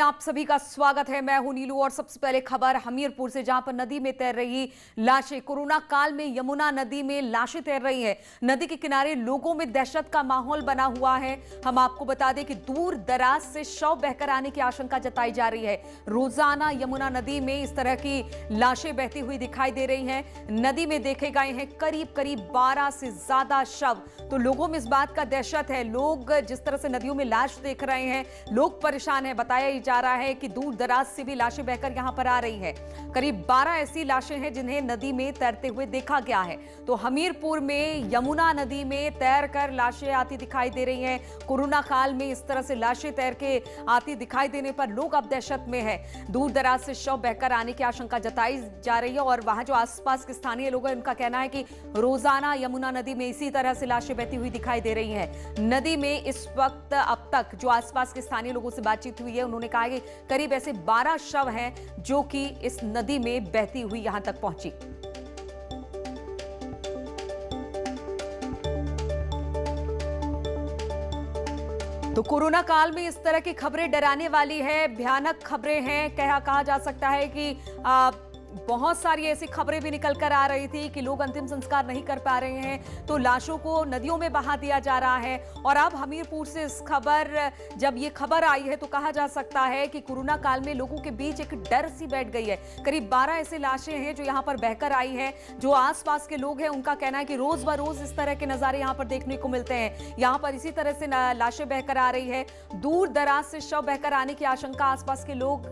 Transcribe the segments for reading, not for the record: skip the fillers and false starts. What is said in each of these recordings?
आप सभी का स्वागत है। मैं हूं नीलू और सबसे पहले खबर हमीरपुर से, जहां पर नदी में तैर रही लाशें। कोरोना काल में यमुना नदी में लाशें तैर रही हैं। नदी के किनारे लोगों में दहशत का माहौल बना हुआ है। हम आपको बता दें कि दूर दराज से शव बहकर आने की आशंका जताई जा रही है। रोजाना यमुना नदी में इस तरह की लाशें बहती हुई दिखाई दे रही हैं। नदी में देखे गए हैं करीब 12 से ज्यादा शव। तो लोगों में इस बात का दहशत है। लोग जिस तरह से नदियों में लाश देख रहे हैं, लोग परेशान हैं। बताया जा रहा है कि दूर दराज से भी लाशें बहकर यहां पर आ रही है। करीब 12 ऐसी लाशें हैं जिन्हें नदी में तैरते हुए देखा गया है। तो हमीरपुर में यमुना नदी में तैरकर लाशें आती दिखाई दे रही हैं। कोरोना काल में इस तरह से लाशें तैर के आती दिखाई देने पर लोग अब दहशत में है। दूर दराज से शव बहकर आने की आशंका जताई जा रही है और वहां जो आसपास के स्थानीय लोग हैं, उनका कहना है कि रोजाना यमुना नदी में इसी तरह से लाशें बहती हुई दिखाई दे रही हैं। नदी में इस वक्त अब तक जो आसपास के स्थानीय लोगों से बातचीत हुई है, उन्होंने कहा कि करीब ऐसे 12 शव हैं जो कि इस नदी में बहती हुई यहां तक पहुंची। तो कोरोना काल में इस तरह की खबरें डराने वाली है, भयानक खबरें हैं। कहा जा सकता है कि बहुत सारी ऐसी खबरें भी निकल कर आ रही थी कि लोग अंतिम संस्कार नहीं कर पा रहे हैं, तो लाशों को नदियों में बहा दिया जा रहा है। और अब हमीरपुर से जब ये खबर आई है, तो कहा जा सकता है कि कोरोना काल में लोगों के बीच एक डर सी बैठ गई है। करीब 12 ऐसे लाशें हैं जो यहाँ पर बहकर आई हैं। जो आसपास के लोग हैं, उनका कहना है कि रोज बरोज इस तरह के नजारे यहाँ पर देखने को मिलते हैं। यहाँ पर इसी तरह से लाशें बहकर आ रही है। दूर दराज से शव बहकर आने की आशंका आसपास के लोग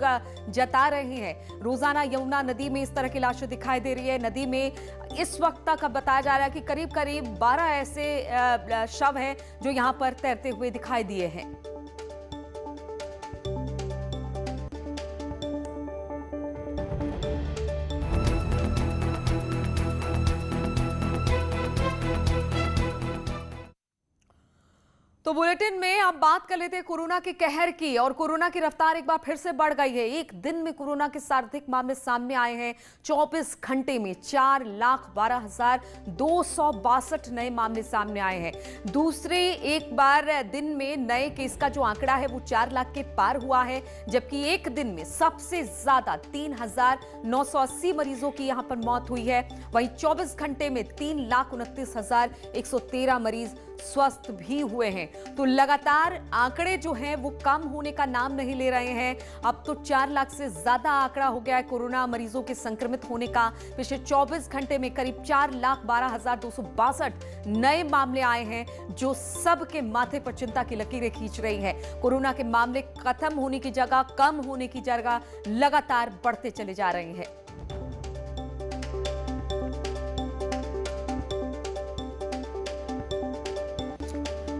जता रहे हैं। रोजाना यमुना नदी में इस तरह की लाशें दिखाई दे रही है। नदी में इस वक्त तक अब बताया जा रहा है कि करीब 12 ऐसे शव हैं जो यहां पर तैरते हुए दिखाई दिए हैं। तो बुलेटिन में आप बात कर लेते हैं कोरोना के कहर की। और कोरोना की रफ्तार एक बार फिर से बढ़ गई है। एक दिन में कोरोना के सर्वाधिक मामले सामने आए हैं। 24 घंटे में 4,12,262 नए मामले सामने आए हैं। दूसरे एक बार दिन में नए केस का जो आंकड़ा है वो 4 लाख के पार हुआ है, जबकि एक दिन में सबसे ज्यादा 3,980 मरीजों की यहां पर मौत हुई है। वहीं 24 घंटे में 3,29,113 मरीज स्वस्थ भी हुए हैं। तो लगातार आंकड़े जो हैं वो कम होने का नाम नहीं ले रहे हैं। अब तो 4 लाख से ज्यादा आंकड़ा हो गया है कोरोना मरीजों के संक्रमित होने का। पिछले 24 घंटे में करीब 4,12,262 नए मामले आए हैं, जो सबके माथे पर चिंता की लकीरें खींच रही हैं। कोरोना के मामले खत्म होने की जगह, कम होने की जगह लगातार बढ़ते चले जा रहे हैं।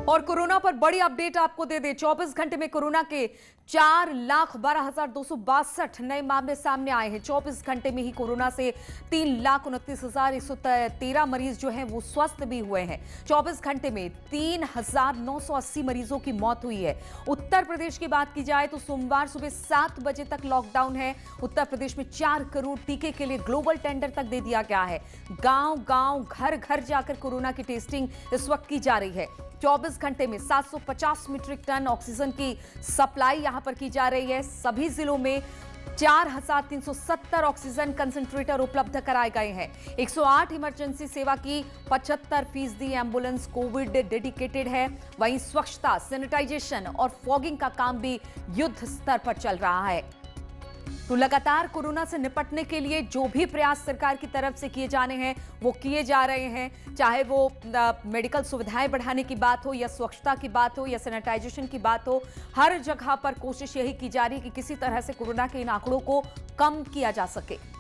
और कोरोना पर बड़ी अपडेट आपको दे दें। 24 घंटे में कोरोना के 4,12,262 नए मामले सामने आए हैं। 24 घंटे में ही कोरोना से 3,29,113 मरीज जो हैं वो स्वस्थ भी हुए हैं। 24 घंटे में 3,980 मरीजों की मौत हुई है। उत्तर प्रदेश की बात की जाए तो सोमवार सुबह 7 बजे तक लॉकडाउन है। उत्तर प्रदेश में 4 करोड़ टीके के लिए ग्लोबल टेंडर तक दे दिया गया है। गांव-गांव, घर-घर जाकर कोरोना की टेस्टिंग इस वक्त की जा रही है। 24 घंटे में 750 मीट्रिक टन ऑक्सीजन की सप्लाई यहां पर की जा रही है। सभी जिलों में 4,370 ऑक्सीजन कंसंट्रेटर उपलब्ध कराए गए हैं। 108 इमरजेंसी सेवा की 75% एम्बुलेंस कोविड डेडिकेटेड है। वहीं स्वच्छता, सैनिटाइजेशन और फॉगिंग का काम भी युद्ध स्तर पर चल रहा है। तो लगातार कोरोना से निपटने के लिए जो भी प्रयास सरकार की तरफ से किए जाने हैं वो किए जा रहे हैं। चाहे वो मेडिकल सुविधाएं बढ़ाने की बात हो, या स्वच्छता की बात हो, या सैनिटाइजेशन की बात हो, हर जगह पर कोशिश यही की जा रही है कि किसी तरह से कोरोना के इन आंकड़ों को कम किया जा सके।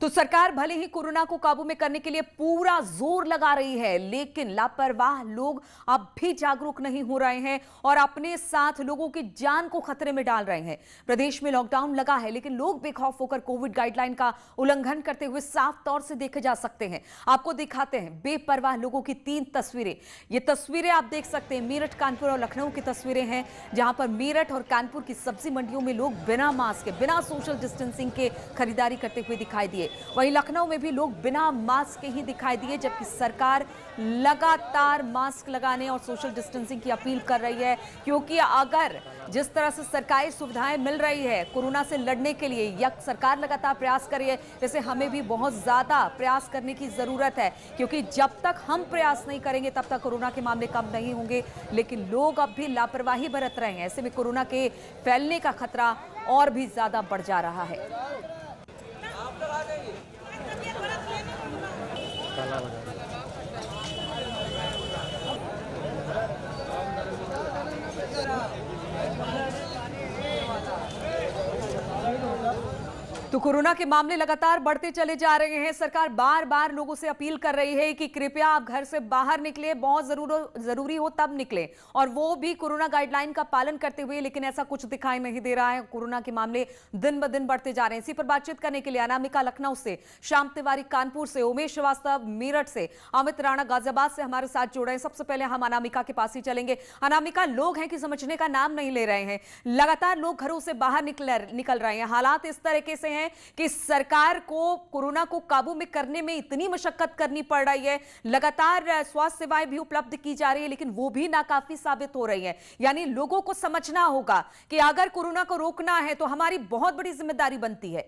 तो सरकार भले ही कोरोना को काबू में करने के लिए पूरा जोर लगा रही है, लेकिन लापरवाह लोग अब भी जागरूक नहीं हो रहे हैं और अपने साथ लोगों की जान को खतरे में डाल रहे हैं। प्रदेश में लॉकडाउन लगा है, लेकिन लोग बेखौफ होकर कोविड गाइडलाइन का उल्लंघन करते हुए साफ तौर से देखे जा सकते हैं। आपको दिखाते हैं बेपरवाह लोगों की 3 तस्वीरें। ये तस्वीरें आप देख सकते हैं मेरठ, कानपुर और लखनऊ की तस्वीरें हैं, जहां पर मेरठ और कानपुर की सब्जी मंडियों में लोग बिना मास्क के, बिना सोशल डिस्टेंसिंग के खरीदारी करते हुए दिखाई दिए। से। वहीं लखनऊ में भी लोग बिना मास्क के ही दिखाई दिए, जबकि सरकार लगातार मास्क लगाने और सोशल डिस्टेंसिंग की अपील कर रही है, क्योंकि अगर जिस तरह से सरकारी सुविधाएं मिल रही है कोरोना से लड़ने के लिए, या सरकार लगातार प्रयास कर रही है, वैसे हमें भी बहुत ज्यादा प्रयास करने की जरूरत है, क्योंकि जब तक हम प्रयास नहीं करेंगे तब तक कोरोना के मामले कम नहीं होंगे। लेकिन लोग अब भी लापरवाही बरत रहे हैं, ऐसे में कोरोना के फैलने का खतरा और भी ज्यादा बढ़ जा रहा है। तो कोरोना के मामले लगातार बढ़ते चले जा रहे हैं। सरकार बार बार लोगों से अपील कर रही है कि कृपया आप घर से बाहर निकले, बहुत जरूरी हो तब निकले, और वो भी कोरोना गाइडलाइन का पालन करते हुए। लेकिन ऐसा कुछ दिखाई नहीं दे रहा है। कोरोना के मामले दिन ब दिन बढ़ते जा रहे हैं। इसी पर बातचीत करने के लिए अनामिका लखनऊ से, श्याम तिवारी कानपुर से, उमेश श्रीवास्तव मेरठ से, अमित राणा गाजियाबाद से हमारे साथ जुड़े हैं। सबसे पहले हम अनामिका के पास ही चलेंगे। अनामिका, लोग हैं कि समझने का नाम नहीं ले रहे हैं। लगातार लोग घरों से बाहर निकल रहे हैं। हालात इस तरीके से कि सरकार को कोरोना को काबू में करने में इतनी मशक्कत करनी पड़ रही है, लगातार स्वास्थ्य सेवाएं भी उपलब्ध की जा रही है, लेकिन वो भी नाकाफी साबित हो रही है। यानी लोगों को समझना होगा कि अगर कोरोना को रोकना है तो हमारी बहुत बड़ी जिम्मेदारी बनती है।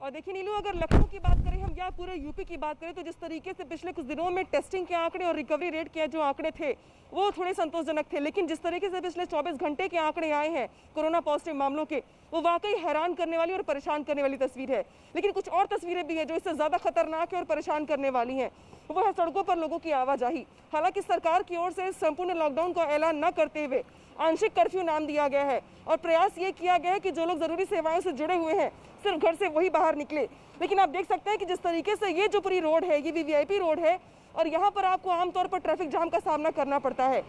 और देखिए नीलू, अगर लखनऊ की बात करें हम या पूरे यूपी की बात करें, तो जिस तरीके से पिछले कुछ दिनों में टेस्टिंग के आंकड़े और रिकवरी रेट के जो आंकड़े थे वो थोड़े संतोषजनक थे, लेकिन जिस तरीके से पिछले 24 घंटे के आंकड़े आए हैं कोरोना पॉजिटिव मामलों के, वो वाकई हैरान करने वाली और परेशान करने वाली तस्वीर है। लेकिन कुछ और तस्वीरें भी हैं जो इससे ज़्यादा खतरनाक है और परेशान करने वाली हैं। वो है सड़कों पर लोगों की आवाजाही। हालांकि सरकार की ओर से संपूर्ण लॉकडाउन का ऐलान न करते हुए आंशिक कर्फ्यू नाम दिया गया है, और प्रयास ये किया गया है कि जो लोग ज़रूरी सेवाओं से जुड़े हुए हैं सिर्फ घर से वही बाहर निकले। लेकिन आप देख सकते हैं कि जिस तरीके से ये जो पूरी रोड है, ये भी वीआईपी रोड है, और यहाँ पर आपको आमतौर पर ट्रैफिक जाम का सामना करना पड़ता है।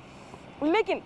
लेकिन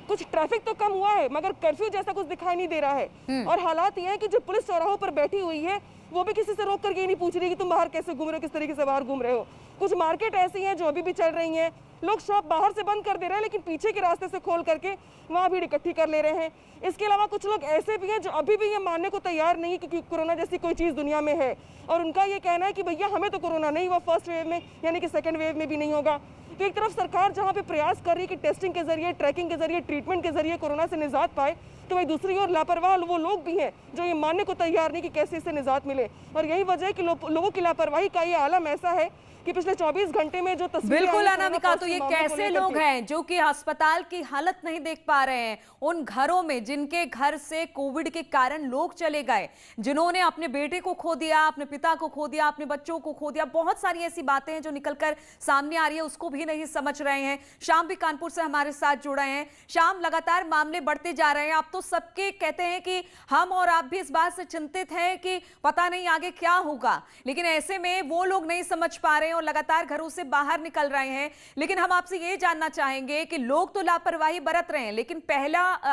कुछ ट्रैफिक तो कम हुआ है, मगर कर्फ्यू जैसा कुछ दिखाई नहीं दे रहा है। और हालात ये है कि जो पुलिस चौराहों पर बैठी हुई है वो भी किसी से रोक कर ये नहीं पूछ रही कि तुम बाहर कैसे घूम रहे हो, किस तरीके से बाहर घूम रहे हो। कुछ मार्केट ऐसी हैं जो अभी भी चल रही हैं, लोग शॉप बाहर से बंद कर दे रहे हैं, लेकिन पीछे के रास्ते से खोल करके वहाँ भीड़ इकट्ठी कर ले रहे हैं। इसके अलावा कुछ लोग ऐसे भी हैं जो अभी भी ये मानने को तैयार नहीं कि कोरोना जैसी कोई चीज़ दुनिया में है, और उनका ये कहना है कि भैया हमें तो कोरोना नहीं हुआ फर्स्ट वेव में, यानी कि सेकेंड वेव में भी नहीं होगा। तो एक तरफ सरकार जहाँ पे प्रयास कर रही है कि टेस्टिंग के जरिए, ट्रैकिंग के जरिए, ट्रीटमेंट के जरिए कोरोना से निजात पाए, तो वही दूसरी ओर लापरवाह वो लोग भी हैं जो ये मानने को तैयार नहीं कि कैसे इससे निजात मिले। और यही वजह है कि लोगों की लापरवाही का ये आलम ऐसा है कि पिछले 24 घंटे में जो तस्वीरें, बिल्कुल अनामिका, तो ये कैसे लोग हैं जो कि अस्पताल की हालत नहीं देख पा रहे हैं, उन घरों में जिनके घर से कोविड के कारण लोग चले गए, जिन्होंने अपने बेटे को खो दिया, अपने पिता को खो दिया, अपने बच्चों को खो दिया, बहुत सारी ऐसी बातें हैं जो निकलकर सामने आ रही है, उसको भी नहीं समझ रहे हैं। शाम भी कानपुर से हमारे साथ जुड़े हैं। शाम, लगातार मामले बढ़ते जा रहे हैं, आप तो सबके कहते हैं कि हम और आप भी इस बात से चिंतित हैं कि पता नहीं आगे क्या होगा, लेकिन ऐसे में वो लोग नहीं समझ पा रहे हैं और लगातार घरों से बाहर निकल रहे हैं। लेकिन हम आपसे ये जानना चाहेंगे कि लोग तो लापरवाही बरत रहे हैं, लेकिन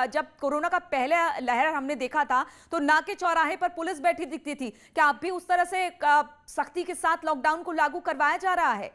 जब कोरोना का पहला लहर हमने देखा था तो नाके चौराहे पर पुलिस बैठी दिखती थी। क्या अब भी उस तरह से सख्ती के साथ लॉकडाउन को लागू करवाया जा रहा है?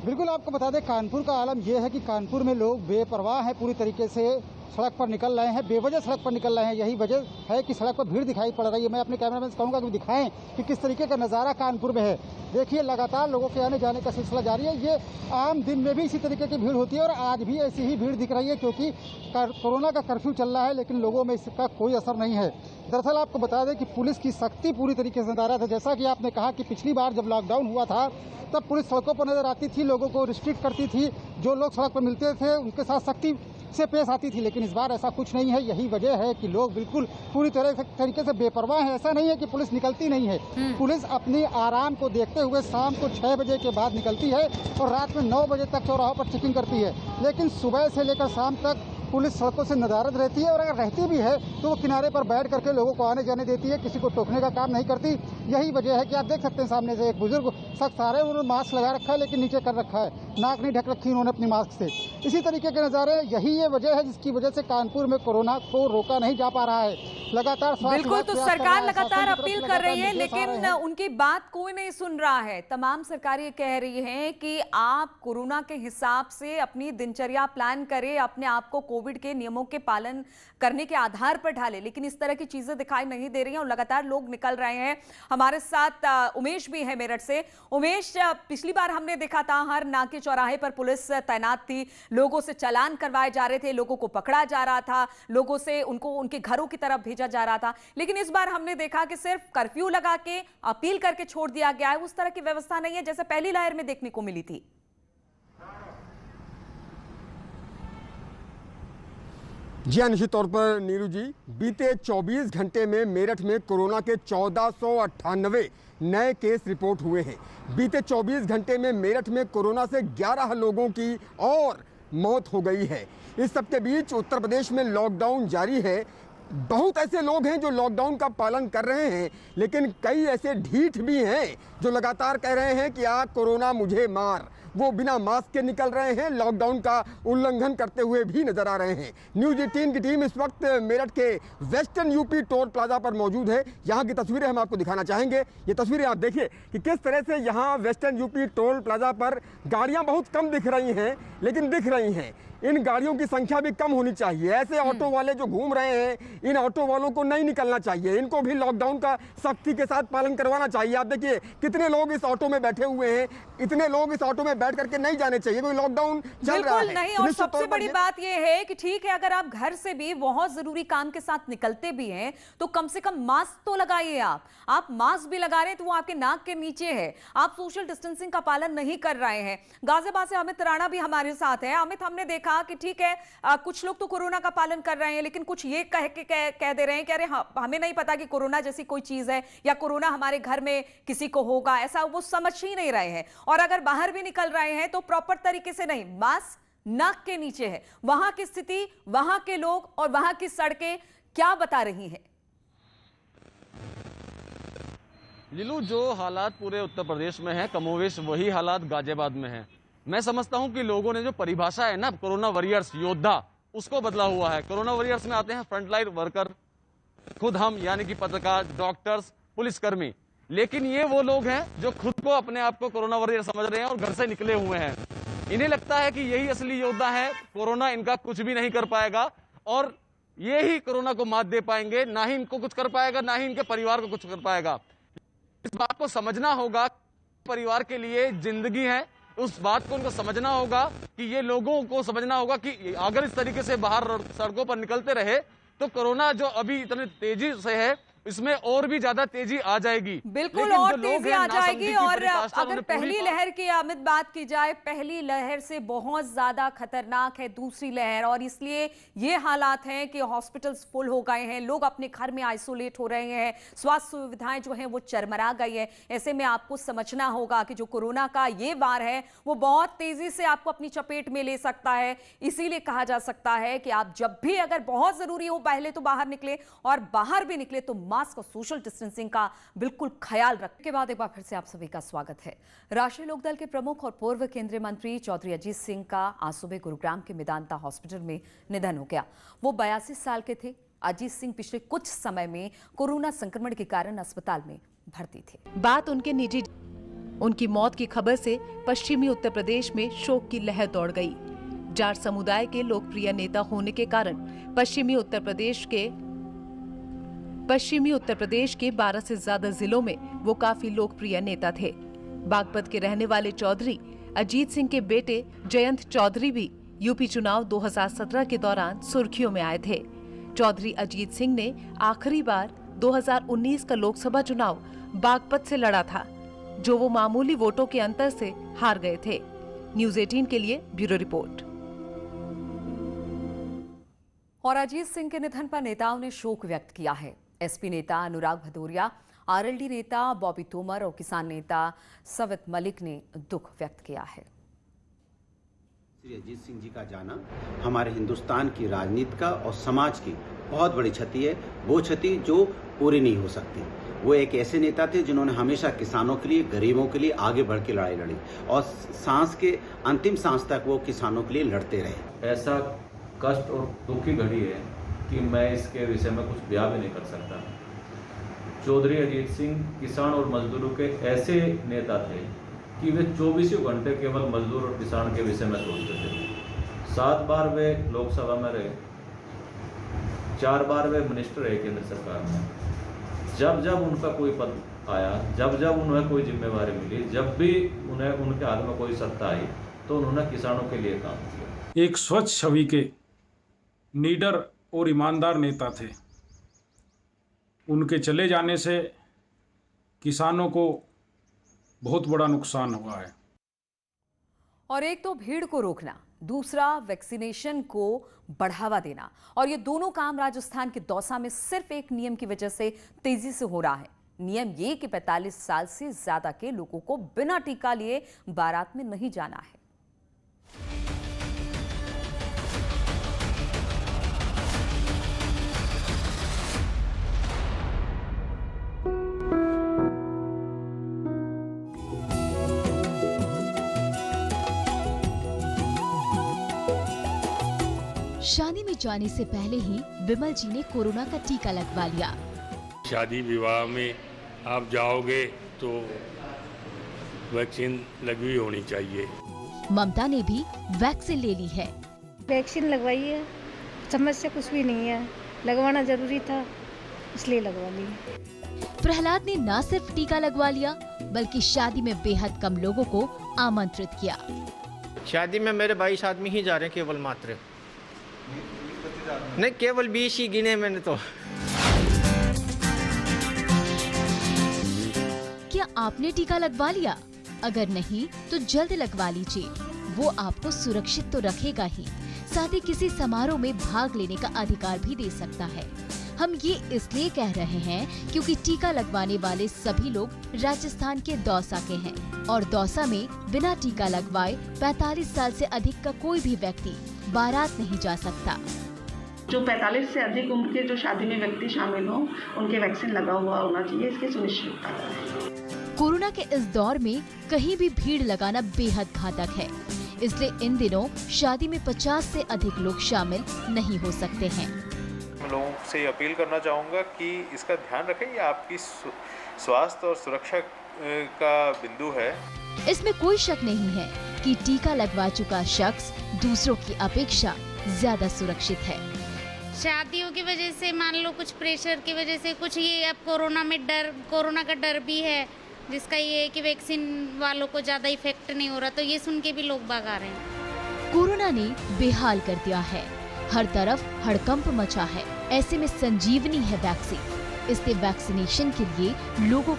बिल्कुल, आपको बता दें कानपुर का आलम यह है कि कानपुर में लोग बेपरवाह हैं, पूरी तरीके से सड़क पर निकल रहे हैं, बेवजह सड़क पर निकल रहे हैं। यही वजह है कि सड़क पर भीड़ दिखाई पड़ रही है। मैं अपने कैमरामैन से कहूँगा कि दिखाएं कि किस तरीके का नज़ारा कानपुर में है। देखिए, लगातार लोगों के आने जाने का सिलसिला जारी है। ये आम दिन में भी इसी तरीके की भीड़ होती है और आज भी ऐसी ही भीड़ दिख रही है, क्योंकि कोरोना का कर्फ्यू चल रहा है, लेकिन लोगों में इसका कोई असर नहीं है। दरअसल आपको बता दें कि पुलिस की सख्ती पूरी तरीके से नजर आ रहा था। जैसा कि आपने कहा कि पिछली बार जब लॉकडाउन हुआ था तब पुलिस सड़कों पर नजर आती थी, लोगों को रिस्ट्रिक्ट करती थी, जो लोग सड़क पर मिलते थे उनके साथ सख्ती से पेश आती थी। लेकिन इस बार ऐसा कुछ नहीं है। यही वजह है कि लोग बिल्कुल पूरी तरीके से बेपरवाह हैं। ऐसा नहीं है कि पुलिस निकलती नहीं है, पुलिस अपनी आराम को देखते हुए शाम को 6 बजे के बाद निकलती है और रात में 9 बजे तक चौराहों पर चेकिंग करती है। लेकिन सुबह से लेकर शाम तक पुलिस सड़कों से नदारद रहती है, और अगर रहती भी है तो वो किनारे पर बैठ करके लोगों को आने जाने देती है, किसी को टोकने का काम नहीं करती। यही वजह है कि आप देख सकते हैं सामने से एक बुजुर्ग शख्स आ रहे हैं, उन्होंने मास्क लगा रखा है लेकिन नीचे कर रखा है, नाक नहीं ढक रखी उन्होंने अपनी मास्क से। इसी तरीके के नज़ारे, यही ये वजह है जिसकी वजह से कानपुर में कोरोना को रोका नहीं जा पा रहा है। लगातार बिल्कुल, तो सरकार लगातार अपील कर रही है लेकिन उनकी बात कोई नहीं सुन रहा है। तमाम सरकार ये कह रही है कि आप कोरोना के हिसाब से अपनी दिनचर्या प्लान करें, अपने आप को कोविड के नियमों के पालन करने के आधार पर ढालें, लेकिन इस तरह की चीजें दिखाई नहीं दे रही हैं और लगातार लोग निकल रहे हैं। हमारे साथ उमेश भी है मेरठ से। उमेश, पिछली बार हमने देखा था हर नाके चौराहे पर पुलिस तैनात थी, लोगों से चालान करवाए जा रहे थे, लोगों को पकड़ा जा रहा था, लोगों से उनको उनके घरों की तरफ भेजा जा रहा था, लेकिन इस बार हमने देखा कि सिर्फ कर्फ्यू लगा के अपील करके छोड़ दिया गया है। उस तरह की व्यवस्था नहीं है जैसे पहली लहर में देखने को मिली थी। जी हाँ, निश्चित तौर पर नीरू जी, बीते 24 घंटे में मेरठ में कोरोना के 1498 नए केस रिपोर्ट हुए हैं। बीते 24 घंटे में मेरठ में कोरोना से 11 लोगों की और मौत हो गई है। इस सबके बीच उत्तर प्रदेश में लॉकडाउन जारी है। बहुत ऐसे लोग हैं जो लॉकडाउन का पालन कर रहे हैं, लेकिन कई ऐसे ढीठ भी हैं जो लगातार कह रहे हैं कि आ कोरोना मुझे मार। वो बिना मास्क के निकल रहे हैं, लॉकडाउन का उल्लंघन करते हुए भी नजर आ रहे हैं। न्यूज़ 18 की टीम इस वक्त मेरठ के वेस्टर्न यूपी टोल प्लाजा पर मौजूद है। यहाँ की तस्वीरें हम आपको दिखाना चाहेंगे। ये तस्वीरें आप देखिए कि किस तरह से यहाँ वेस्टर्न यूपी टोल प्लाजा पर गाड़ियाँ बहुत कम दिख रही हैं, लेकिन दिख रही हैं। इन गाड़ियों की संख्या भी कम होनी चाहिए। ऐसे ऑटो वाले जो घूम रहे हैं, इन ऑटो वालों को नहीं निकलना चाहिए, इनको भी लॉकडाउन का सख्ती के साथ पालन करवाना चाहिए। आप देखिए कितने लोग इस ऑटो में बैठे हुए हैं, इतने लोग इस ऑटो में बैठ करके नहीं जाने चाहिए, कोई लॉकडाउन चल रहा है। नहीं, और सबसे बड़ी बात यह है कि ठीक है, अगर आप घर से भी बहुत जरूरी काम के साथ निकलते भी हैं तो कम से कम मास्क तो लगाइए। आप मास्क भी लगा रहे हैं तो वो आपके नाक के नीचे है, आप सोशल डिस्टेंसिंग का पालन नहीं कर रहे हैं। गाजियाबाद से अमित राणा भी हमारे साथ है। अमित, हमने देखा कि ठीक है कुछ लोग तो कोरोना का पालन कर रहे हैं, लेकिन कुछ ये कह दे रहे हैं कि अरे हमें नहीं पता कि कोरोना जैसी कोई चीज है या कोरोना हमारे घर में किसी को होगा, ऐसा वो समझ ही नहीं रहे हैं। और अगर बाहर भी निकल रहे हैं तो प्रॉपर तरीके से नहीं, मास्क नाक के नीचे है। वहां की स्थिति, वहां के लोग और वहां की सड़कें क्या बता रही हैं? लीलू, जो हालात पूरे उत्तर प्रदेश में है, कमोवेश वही हालात गाजियाबाद में है। मैं समझता हूं कि लोगों ने जो परिभाषा है ना कोरोना वॉरियर्स, योद्धा, उसको बदला हुआ है। कोरोना वॉरियर्स में आते हैं फ्रंटलाइन वर्कर, खुद हम यानी कि पत्रकार, डॉक्टर्स, पुलिसकर्मी, लेकिन ये वो लोग हैं जो खुद को अपने आप को कोरोना वॉरियर समझ रहे हैं और घर से निकले हुए हैं। इन्हें लगता है कि यही असली योद्धा है, कोरोना इनका कुछ भी नहीं कर पाएगा और ये ही कोरोना को मात दे पाएंगे, ना ही इनको कुछ कर पाएगा, ना ही इनके परिवार को कुछ कर पाएगा। इस बात को समझना होगा, परिवार के लिए जिंदगी है, उस बात को उनको समझना होगा कि ये लोगों को समझना होगा कि अगर इस तरीके से बाहर सड़कों पर निकलते रहे तो कोरोना जो अभी इतनी तेजी से है, इसमें और भी ज्यादा तेजी आ जाएगी। बिल्कुल, और तेजी आ जाएगी। और अगर पहली लहर की अमित बात की जाए, पहली लहर से बहुत ज्यादा खतरनाक है दूसरी लहर, और इसलिए ये हालात हैं कि हॉस्पिटल्स फुल हो गए हैं, लोग अपने घर में आइसोलेट हो रहे हैं, स्वास्थ्य सुविधाएं जो हैं वो चरमरा गई है। ऐसे में आपको समझना होगा कि जो कोरोना का ये वार है वो बहुत तेजी से आपको अपनी चपेट में ले सकता है। इसीलिए कहा जा सकता है कि आप जब भी अगर बहुत जरूरी हो पहले तो बाहर निकले, और बाहर भी निकले तो मास्क और सोशल डिस्टेंसिंग का बिल्कुल ख्याल रखने के बाद एक बार फिर से आप सभी का स्वागत है। राष्ट्रीय लोकदल के प्रमुख और पूर्व केंद्रीय मंत्री चौधरी अजीत सिंह का आज सुबह गुरुग्राम के मेदांता हॉस्पिटल में निधन हो गया। वो 82 साल के थे। अजीत सिंह पिछले कुछ समय में कोरोना संक्रमण के कारण अस्पताल में भर्ती थे। बात उनकी मौत की खबर से पश्चिमी उत्तर प्रदेश में शोक की लहर दौड़ गई। जाट समुदाय के लोकप्रिय नेता होने के कारण पश्चिमी उत्तर प्रदेश के 12 से ज्यादा जिलों में वो काफी लोकप्रिय नेता थे। बागपत के रहने वाले चौधरी अजीत सिंह के बेटे जयंत चौधरी भी यूपी चुनाव 2017 के दौरान सुर्खियों में आए थे। चौधरी अजीत सिंह ने आखिरी बार 2019 का लोकसभा चुनाव बागपत से लड़ा था, जो वो मामूली वोटों के अंतर से हार गए थे। न्यूज़ 18 के लिए ब्यूरो रिपोर्ट। और अजीत सिंह के निधन पर नेताओं ने शोक व्यक्त किया है। एसपी नेता अनुराग भदौरिया, आरएलडी नेता बॉबी तोमर और किसान नेता सवित मलिक ने दुख व्यक्त किया है। श्री अजीत सिंह जी का जाना हमारे हिंदुस्तान की राजनीति का और समाज की बहुत बड़ी क्षति है, वो क्षति जो पूरी नहीं हो सकती। वो एक ऐसे नेता थे जिन्होंने हमेशा किसानों के लिए, गरीबों के लिए आगे बढ़ के लड़ाई लड़ी और सांस के अंतिम सांस तक वो किसानों के लिए लड़ते रहे। ऐसा कष्ट और दुख की घड़ी है कि मैं इसके विषय में कुछ बयां भी नहीं कर सकता। चौधरी अजीत सिंह किसान और मजदूरों के ऐसे नेता थे कि वे 24 घंटे केवल मजदूर और किसान के विषय में सोचते थे। 7 बार वे लोकसभा में रहे, 4 बार वे मिनिस्टर रहे केंद्र सरकार में। जब जब उनका कोई पद आया, जब जब उन्हें कोई जिम्मेवारी मिली, जब भी उन्हें उनके हाथ में कोई सत्ता आई, तो उन्होंने किसानों के लिए काम किया। एक स्वच्छ छवि के लीडर और ईमानदार नेता थे। उनके चले जाने से किसानों को बहुत बड़ा नुकसान हुआ है। और एक तो भीड़ को रोकना, दूसरा वैक्सीनेशन को बढ़ावा देना, और ये दोनों काम राजस्थान के दौसा में सिर्फ एक नियम की वजह से तेजी से हो रहा है। नियम ये कि 45 साल से ज्यादा के लोगों को बिना टीका लिए बारात में नहीं जाना है। शादी में जाने से पहले ही विमल जी ने कोरोना का टीका लगवा लिया। शादी विवाह में आप जाओगे तो वैक्सीन लगवी होनी चाहिए। ममता ने भी वैक्सीन ले ली है। वैक्सीन लगवाई है, समस्या कुछ भी नहीं है, लगवाना जरूरी था इसलिए लगवा ली। प्रहलाद ने न सिर्फ टीका लगवा लिया बल्कि शादी में बेहद कम लोगों को आमंत्रित किया। शादी में मेरे 22 आदमी ही जा रहे हैं, केवल मात्र नहीं, केवल 20 ही गिने मैंने तो। क्या आपने टीका लगवा लिया? अगर नहीं तो जल्द लगवा लीजिए, वो आपको सुरक्षित तो रखेगा ही, साथ ही किसी समारोह में भाग लेने का अधिकार भी दे सकता है। हम ये इसलिए कह रहे हैं क्योंकि टीका लगवाने वाले सभी लोग राजस्थान के दौसा के हैं और दौसा में बिना टीका लगवाए 45 साल से अधिक का कोई भी व्यक्ति बारात नहीं जा सकता। जो 45 से अधिक उम्र के जो शादी में व्यक्ति शामिल हों, उनके वैक्सीन लगा हुआ होना चाहिए, इसकी सुनिश्चितता करें। कोरोना के इस दौर में कहीं भी भीड़ लगाना बेहद घातक है, इसलिए इन दिनों शादी में 50 से अधिक लोग शामिल नहीं हो सकते हैं। मैं लोगों से अपील करना चाहूँगा कि इसका ध्यान रखें, ये आपकी स्वास्थ्य और सुरक्षा का बिंदु है। इसमें कोई शक नहीं है कि टीका लगवा चुका शख्स दूसरों की अपेक्षा ज्यादा सुरक्षित है। शादियों की वजह से, मान लो कुछ प्रेशर की वजह से, कुछ ये अब कोरोना का डर भी है, जिसका ये है कि वैक्सीन वालों को ज्यादा इफेक्ट नहीं हो रहा, तो ये सुन के भी लोग भाग आ रहे हैं। कोरोना ने बेहाल कर दिया है, हर तरफ हड़कंप मचा है। ऐसे में संजीवनी है वैक्सीन, इसलिए वैक्सीनेशन के लिए लोगों